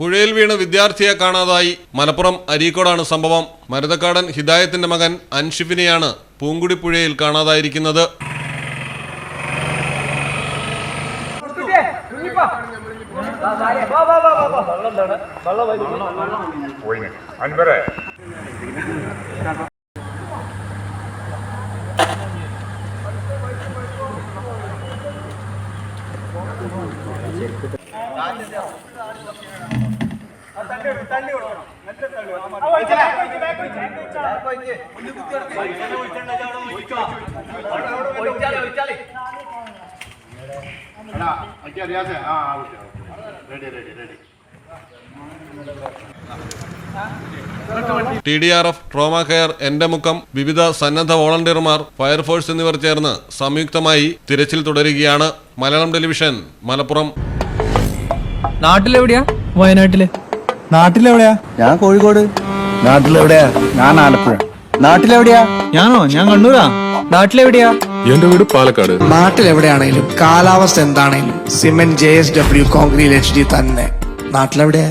പുഴയിൽ വീണ് വിദ്യാർത്ഥിയെ കാണാതായി. മലപ്പുറം അരീക്കോടാണ് സംഭവം. മരുതക്കാടൻ ഹിദായത്തിന്റെ മകൻ അൻഷിഫിനെയാണ് പൂങ്കുടി പുഴയിൽ കാണാതായിരിക്കുന്നത്. TDRF, ട്രോമ കെയർ, എന്റെ മുക്കം, വിവിധ സന്നദ്ധ വോളണ്ടിയർമാർ, ഫയർഫോഴ്സ് എന്നിവർ ചേർന്ന് സംയുക്തമായി തിരച്ചിൽ തുടരുകയാണ്. മലയാളം ടെലിവിഷൻ, മലപ്പുറം. നാട്ടിലെവിടെയാ? വയനാട്ടില്. നാട്ടിലെവിടെയാ? ഞാൻ കോഴിക്കോട്. നാട്ടിലെവിടെയാ? ഞാൻ ആലപ്പുഴ. നാട്ടിലെവിടെയാ? ഞാനോ? ഞാൻ കണ്ണൂരാ. നാട്ടിലെവിടെയാ? എന്റെ വീട് പാലക്കാട്. നാട്ടിലെവിടെയാണേലും കാലാവസ്ഥ എന്താണേലും സിമെന്റ് JSW കോൺക്രീറ്റ് HD തന്നെ. നാട്ടിലെവിടെയാ?